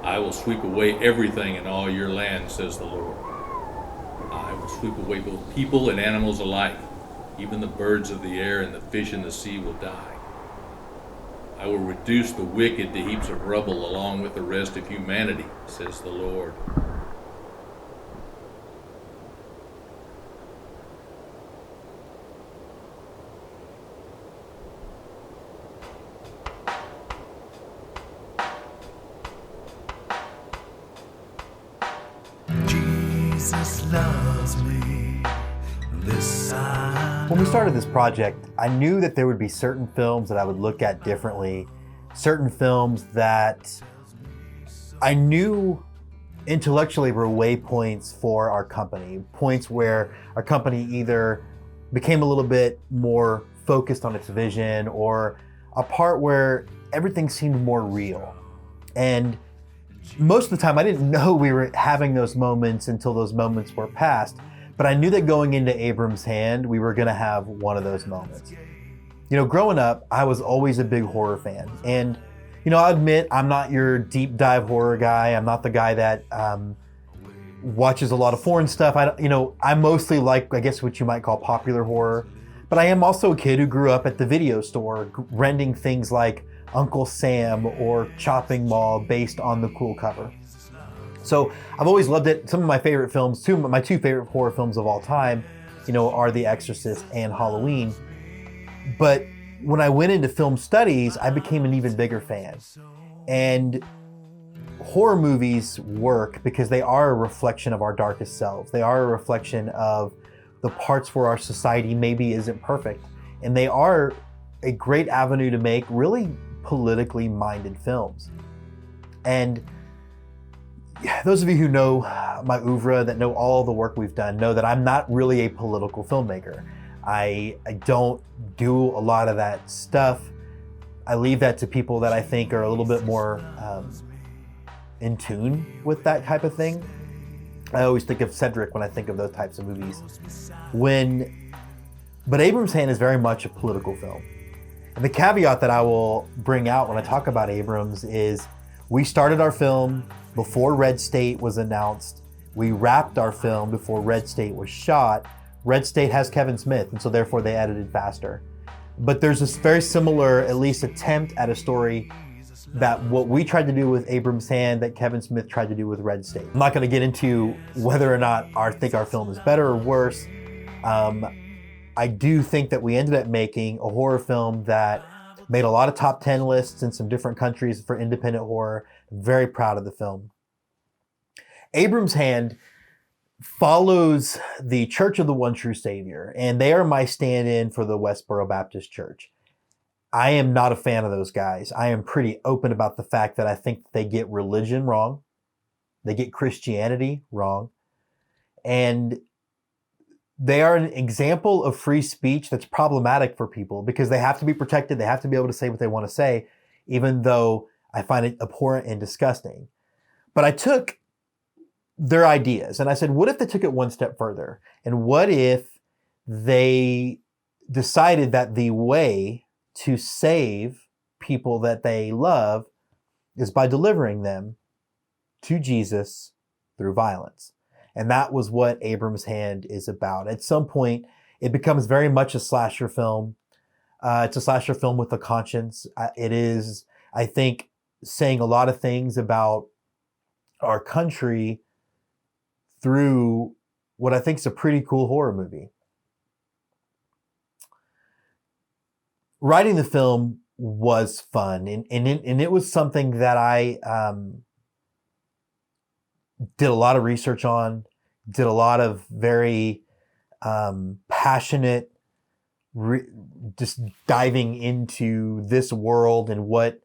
I will sweep away everything in all your land, says the Lord. I will sweep away both people and animals alike. Even the birds of the air and the fish in the sea will die. I will reduce the wicked to heaps of rubble along with the rest of humanity, says the Lord. Jesus loves me. This When we started this project, I knew that there would be certain films that I would look at differently, certain films that I knew intellectually were waypoints for our company, points where our company either became a little bit more focused on its vision or a part where everything seemed more real. And most of the time I didn't know we were having those moments until those moments were past. But I knew that going into Abram's Hand, we were gonna have one of those moments. You know, growing up, I was always a big horror fan. And, you know, I'll admit, I'm not your deep dive horror guy. I'm not the guy that watches a lot of foreign stuff. I mostly like, I guess, what you might call popular horror. But I am also a kid who grew up at the video store, renting things like Uncle Sam or Chopping Mall based on the cool cover. So I've always loved it. Some of my favorite films, my two favorite horror films of all time, you know, are The Exorcist and Halloween. But when I went into film studies, I became an even bigger fan. And horror movies work because they are a reflection of our darkest selves. They are a reflection of the parts where our society maybe isn't perfect. And they are a great avenue to make really politically minded films. And those of you who know my oeuvre, that know all the work we've done, know that I'm not really a political filmmaker. I don't do a lot of that stuff. I leave that to people that I think are a little bit more in tune with that type of thing. I always think of Cedric when I think of those types of movies. But Abram's Hand is very much a political film. And the caveat that I will bring out when I talk about Abrams is we started our film before Red State was announced. We wrapped our film before Red State was shot. Red State has Kevin Smith, and so therefore they edited faster. But there's this very similar, at least attempt at a story that what we tried to do with Abram's Hand that Kevin Smith tried to do with Red State. I'm not going to get into whether or not I think our film is better or worse. I do think that we ended up making a horror film that made a lot of top 10 lists in some different countries for independent horror. I'm very proud of the film. Abram's Hand follows the Church of the One True Savior, and they are my stand-in for the Westboro Baptist Church. I am not a fan of those guys. I am pretty open about the fact that I think they get religion wrong. They get Christianity wrong. And they are an example of free speech that's problematic for people because they have to be protected. They have to be able to say what they want to say, even though I find it abhorrent and disgusting. But I took their ideas and I said, what if they took it one step further? And what if they decided that the way to save people that they love is by delivering them to Jesus through violence? And that was what Abram's Hand is about. At some point, it becomes very much a slasher film. It's a slasher film with a conscience. It is, I think, saying a lot of things about our country through what I think is a pretty cool horror movie. Writing the film was fun, and it was something that I did a lot of research on, did a lot of very passionate, just diving into this world and what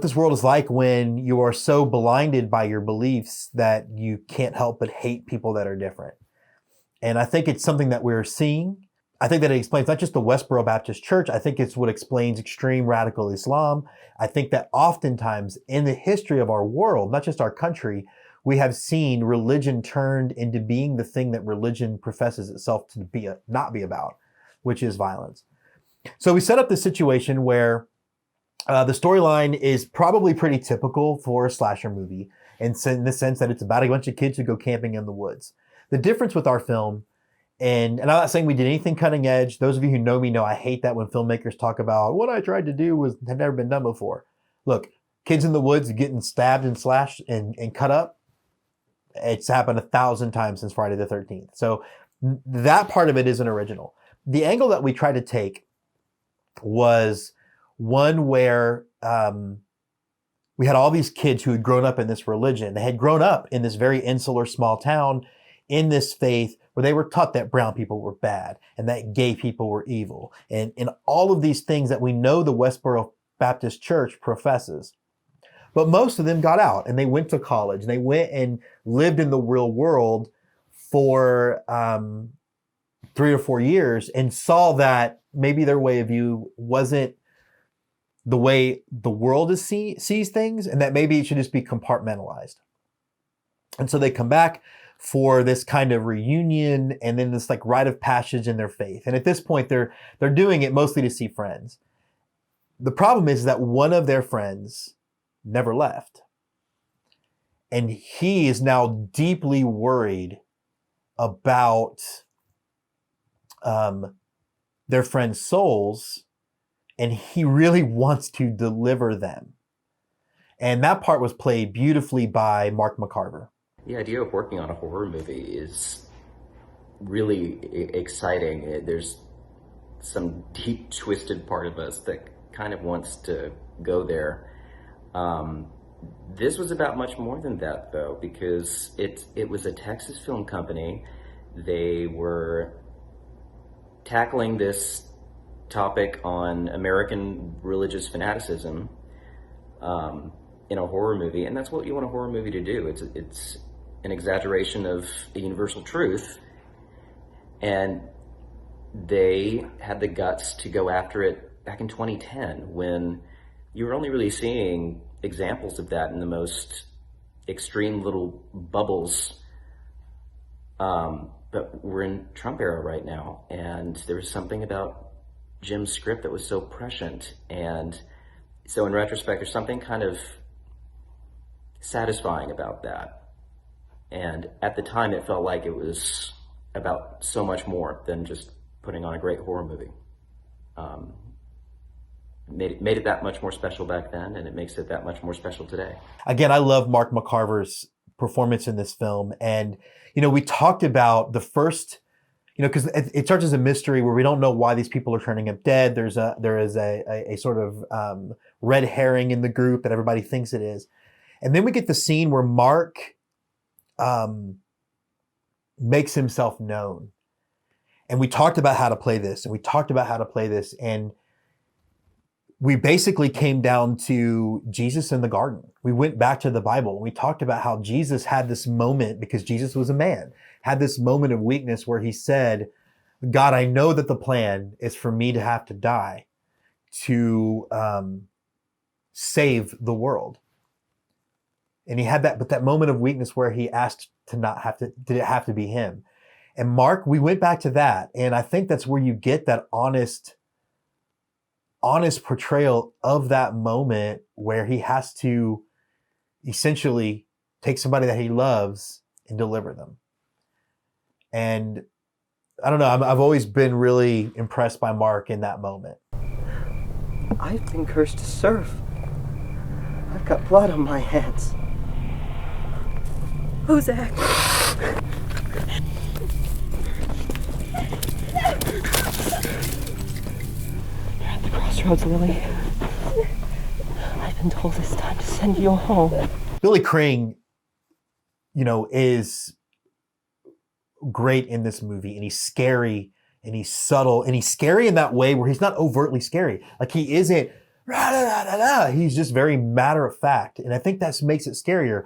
this world is like when you are so blinded by your beliefs that you can't help but hate people that are different. And I think it's something that we're seeing. I think that it explains not just the Westboro Baptist Church. I think it's what explains extreme radical Islam. I think that oftentimes in the history of our world, not just our country, we have seen religion turned into being the thing that religion professes itself to be not be about, which is violence. So we set up this situation where The storyline is probably pretty typical for a slasher movie, in the sense that it's about a bunch of kids who go camping in the woods. The difference with our film, and I'm not saying we did anything cutting edge. Those of you who know me know I hate that when filmmakers talk about what I tried to do had never been done before. Look, kids in the woods getting stabbed and slashed and cut up, it's happened 1,000 times since Friday the 13th. So that part of it isn't original. The angle that we tried to take was one where we had all these kids who had grown up in this religion. They had grown up in this very insular small town in this faith where they were taught that brown people were bad and that gay people were evil. And all of these things that we know the Westboro Baptist Church professes. But most of them got out and they went to college and they went and lived in the real world for 3 or 4 years and saw that maybe their way of view wasn't the way the world sees things, and that maybe it should just be compartmentalized. And so they come back for this kind of reunion and then this like rite of passage in their faith. And at this point, they're doing it mostly to see friends. The problem is that one of their friends never left. And he is now deeply worried about their friends' souls, and he really wants to deliver them. And that part was played beautifully by Mark McCarver. The idea of working on a horror movie is really exciting. There's some deep, twisted part of us that kind of wants to go there. This was about much more than that, though, because it was a Texas film company. They were tackling this topic on American religious fanaticism in a horror movie, and that's what you want a horror movie to do. It's an exaggeration of a universal truth, and they had the guts to go after it back in 2010 when you were only really seeing examples of that in the most extreme little bubbles. But we're in Trump era right now, and there was something about Jim's script that was so prescient, and so in retrospect there's something kind of satisfying about that. And at the time it felt like it was about so much more than just putting on a great horror movie. Made it that much more special back then, and it makes it that much more special today. Again, I love Mark McCarver's performance in this film. And, we talked about the first, because it starts as a mystery where we don't know why these people are turning up dead. There is a sort of red herring in the group that everybody thinks it is. And then we get the scene where Mark makes himself known. And we talked about how to play this, and we basically came down to Jesus in the garden. We went back to the Bible and we talked about how Jesus had this moment, because Jesus was a man, had this moment of weakness where he said, God, I know that the plan is for me to have to die to save the world. And he had that moment of weakness where he asked to not have to, did it have to be him? And Mark, we went back to that. And I think that's where you get that honest portrayal of that moment where he has to essentially take somebody that he loves and deliver them. And I don't know, I've always been really impressed by Mark in that moment. I've been cursed to serve. I've got blood on my hands. Hosek. You're at the crossroads, Lily. I've been told it's time to send you home. Billy Crane, is great in this movie, and he's scary and he's subtle and he's scary in that way where he's not overtly scary. Like he isn't, he's just very matter of fact. And I think that makes it scarier.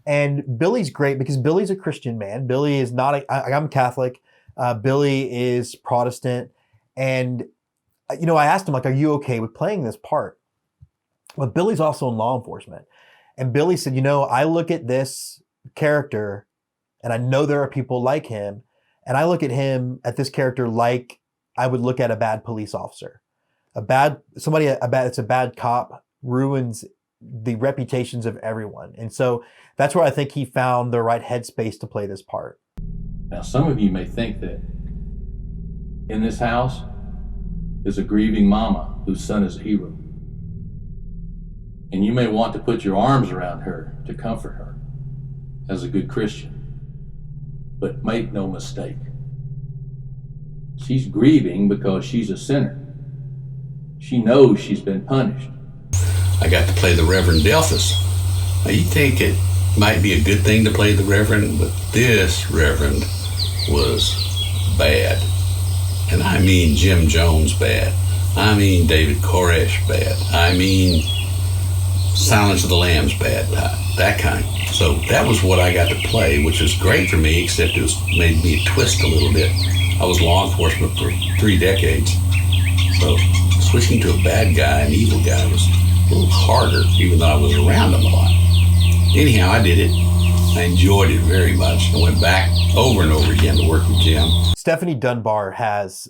And Billy's great because Billy's a Christian man. Billy is not, I'm Catholic. Billy is Protestant. And, I asked him, like, are you okay with playing this part? But Billy's also in law enforcement. And Billy said, I look at this character and I know there are people like him. And I look at this character like I would look at a bad police officer. it's a bad cop ruins the reputations of everyone. And so that's where I think he found the right headspace to play this part. Now, some of you may think that in this house is a grieving mama whose son is a hero. And you may want to put your arms around her to comfort her as a good Christian. But make no mistake, she's grieving because she's a sinner. She knows she's been punished. I got to play the Reverend Delphus. Now, you think it might be a good thing to play the Reverend, but this Reverend was bad. And I mean Jim Jones bad. I mean David Koresh bad. I mean Silence of the Lambs bad. That kind. So that was what I got to play, which was great for me, except it made me twist a little bit. I was law enforcement for 3 decades. So switching to a bad guy, an evil guy, was a little harder, even though I was around them a lot. Anyhow, I did it. I enjoyed it very much. I went back over and over again to work with Jim. Stephanie Dunbar has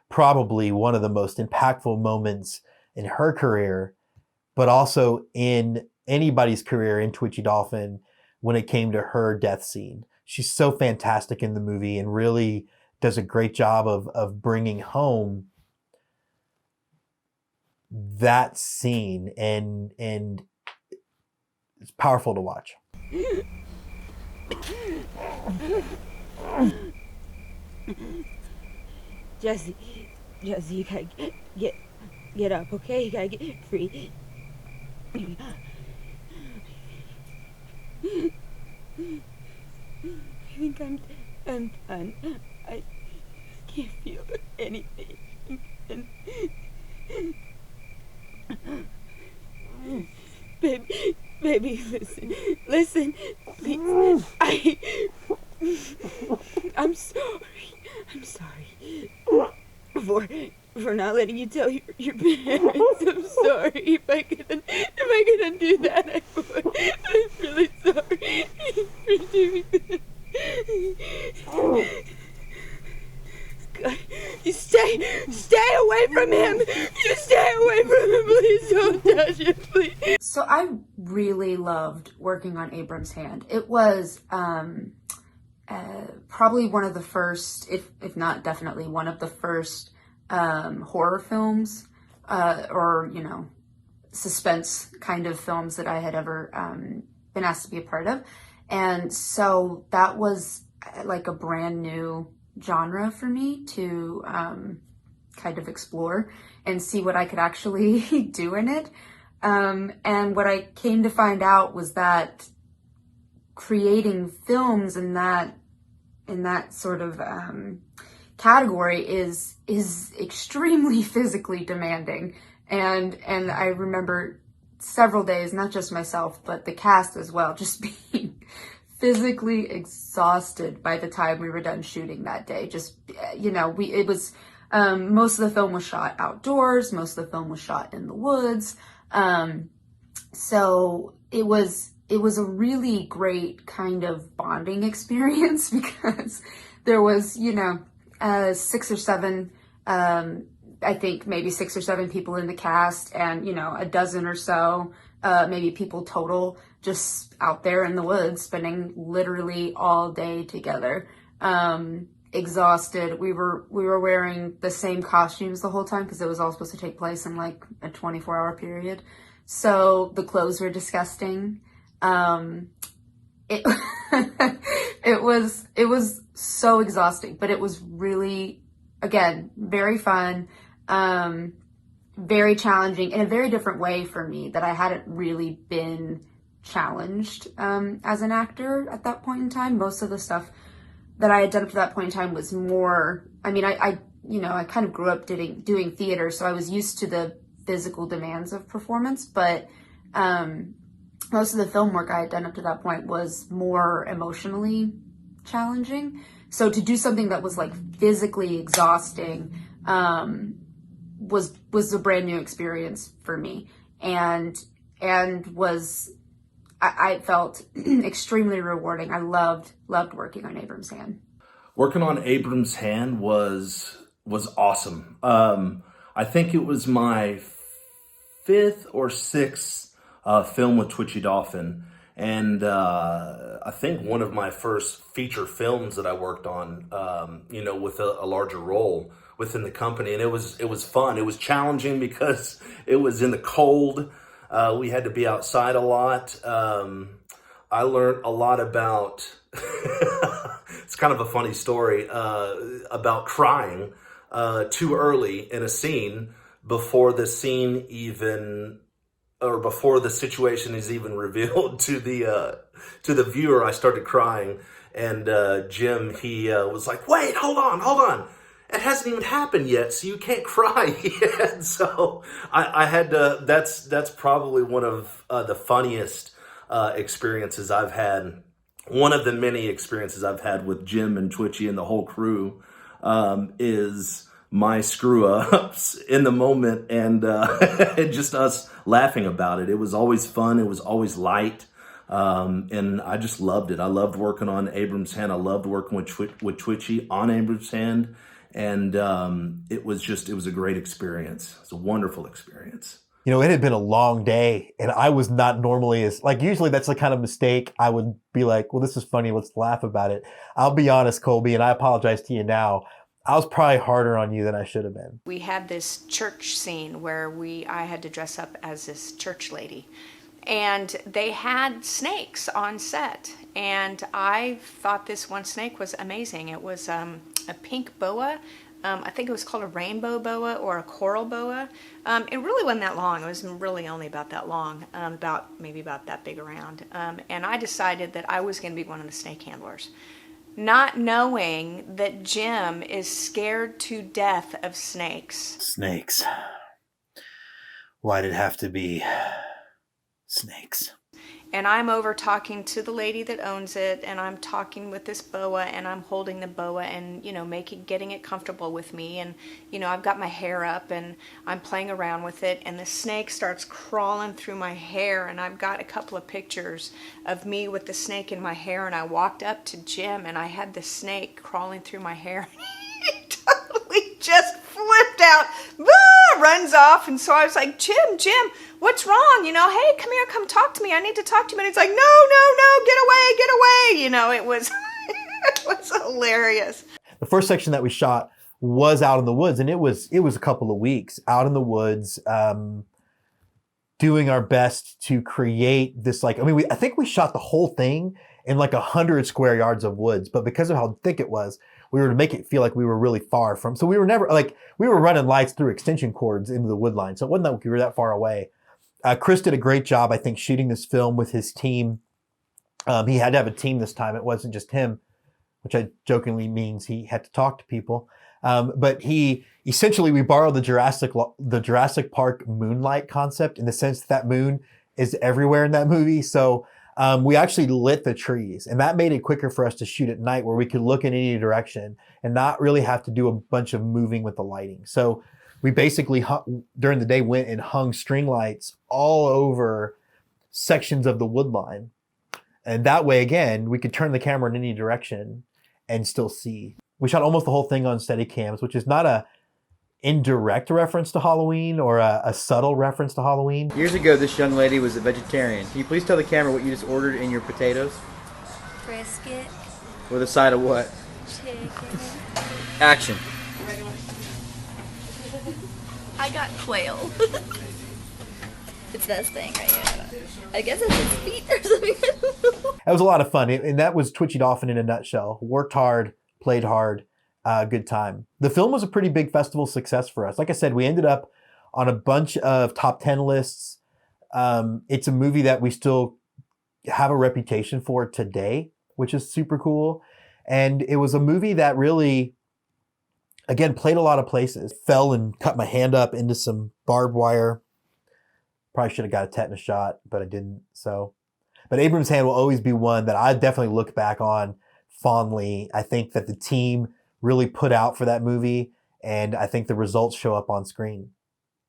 probably one of the most impactful moments in her career, but also in anybody's career in Twitchy Dolphin when it came to her death scene. She's so fantastic in the movie and really does a great job of bringing home that scene, and it's powerful to watch. Jesse, you gotta get up, okay? You gotta get free. I think I'm done. I can't feel anything. Baby, listen, please. I'm sorry for not letting you tell your parents. I'm sorry. If I could undo that, I would. I'm really sorry for doing that. God, you stay away from him. You stay away from him. Please don't touch him, please. So I really loved working on Abram's Hand. It was probably one of the first, if not definitely one of the first horror films or, suspense kind of films that I had ever been asked to be a part of. And so that was like a brand new genre for me to kind of explore and see what I could actually do in it. And what I came to find out was that creating films in that sort of category is extremely physically demanding. And I remember several days, not just myself, but the cast as well, just being physically exhausted by the time we were done shooting that day. Just, it was, most of the film was shot outdoors. Most of the film was shot in the woods. So it was a really great kind of bonding experience because there was, 6 or 7, I think maybe 6 or 7 people in the cast and, a dozen or so, maybe people total just out there in the woods, spending literally all day together. Exhausted. We were wearing the same costumes the whole time because it was all supposed to take place in like a 24-hour period. So the clothes were disgusting. It was so exhausting, but it was really, again, very fun, very challenging in a very different way for me that I hadn't really been challenged as an actor at that point in time. Most of the stuff that I had done up to that point in time was more, I mean, I kind of grew up doing theater, so I was used to the physical demands of performance, but most of the film work I had done up to that point was more emotionally challenging. So to do something that was like physically exhausting was a brand new experience for me, and was, I felt extremely rewarding. I loved working on Abram's Hand. Working on Abram's Hand was was awesome. I think it was my fifth or sixth film with Twitchy Dolphin, and I think one of my first feature films that I worked on, with a larger role within the company, and it was fun. It was challenging because it was in the cold. We had to be outside a lot. I learned a lot about. It's kind of a funny story about crying too early in a scene before the scene even, or before the situation is even revealed to the viewer. I started crying, and Jim, he was like, "Wait, hold on. It hasn't even happened yet, so you can't cry yet." So I had to. That's probably one of the funniest experiences I've had. One of the many experiences I've had with Jim and Twitchy and the whole crew is my screw ups in the moment, and just us laughing about it. It was always fun. It was always light. And I just loved it. I loved working on Abrams' Hand. I loved working with Twitchy on Abrams' Hand. And it was a great experience. It's a wonderful experience. You know, it had been a long day, and I was not normally usually that's the kind of mistake I would be like, well, this is funny, let's laugh about it. I'll be honest, Colby, and I apologize to you now. I was probably harder on you than I should have been. We had this church scene where I had to dress up as this church lady. And they had snakes on set. And I thought this one snake was amazing. It was a pink boa. I think it was called a rainbow boa or a coral boa. It really wasn't that long. It was really only about that long, maybe about that big around. And I decided that I was going to be one of the snake handlers, not knowing that Jim is scared to death of snakes. Snakes. Why did it have to be snakes? And I'm over talking to the lady that owns it, and I'm talking with this boa, and I'm holding the boa and, getting it comfortable with me. And, I've got my hair up and I'm playing around with it, and the snake starts crawling through my hair, and I've got a couple of pictures of me with the snake in my hair, and I walked up to Jim and I had the snake crawling through my hair. He totally just flipped out, runs off. And so I was like, Jim, what's wrong? Hey, come here, come talk to me. I need to talk to you. And he's like, no, get away. It was, it was hilarious. The first section that we shot was out in the woods, and it was a couple of weeks out in the woods, doing our best to create this, I think we shot the whole thing in 100 square yards of woods, but because of how thick it was, we were to make it feel like we were really far from. So we were never we were running lights through extension cords into the wood line. So it wasn't like we were that far away. Chris did a great job, I think, shooting this film with his team. He had to have a team this time. It wasn't just him, which I jokingly means he had to talk to people. But we borrowed the Jurassic Park moonlight concept in the sense that moon is everywhere in that movie. So we actually lit the trees, and that made it quicker for us to shoot at night, where we could look in any direction and not really have to do a bunch of moving with the lighting. So we basically, during the day, went and hung string lights all over sections of the wood line. And that way, again, we could turn the camera in any direction and still see. We shot almost the whole thing on Steadicams, which is not a indirect reference to Halloween or a subtle reference to Halloween. Years ago, this young lady was a vegetarian. Can you please tell the camera what you just ordered in your potatoes? Brisket. With a side of what? Chicken. Action. I got quail. It's that thing right here. I guess it's his feet or something. That was a lot of fun, and that was Twitchy Dolphin in a nutshell. Worked hard, played hard. Good time. The film was a pretty big festival success for us. Like I said, we ended up on a bunch of top 10 lists. It's a movie that we still have a reputation for today, which is super cool. And it was a movie that really, again, played a lot of places. Fell and cut my hand up into some barbed wire. Probably should have got a tetanus shot, but I didn't. But Abrams' Hand will always be one that I definitely look back on fondly. I think that the team really put out for that movie, and I think the results show up on screen.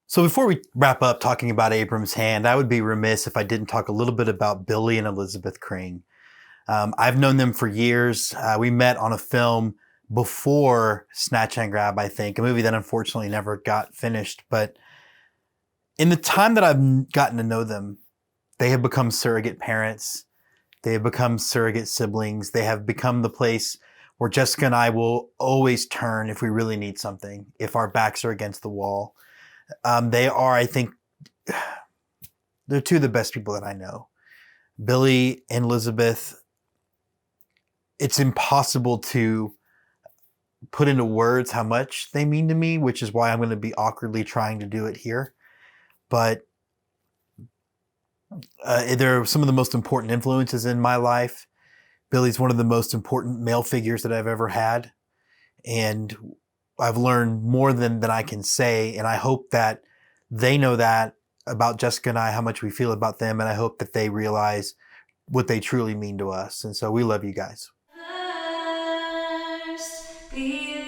So before we wrap up talking about Abrams' Hand, I would be remiss if I didn't talk a little bit about Billy and Elizabeth Crane. I've known them for years. We met on a film before Snatch and Grab, I think, a movie that unfortunately never got finished. But in the time that I've gotten to know them, they have become surrogate parents. They have become surrogate siblings. They have become the place where Jessica and I will always turn if we really need something, if our backs are against the wall. They are, I think, they're two of the best people that I know. Billy and Elizabeth, it's impossible to put into words how much they mean to me, which is why I'm going to be awkwardly trying to do it here. But they're some of the most important influences in my life. Billy's one of the most important male figures that I've ever had. And I've learned more than I can say. And I hope that they know that about Jessica and I, how much we feel about them. And I hope that they realize what they truly mean to us. And so we love you guys. Be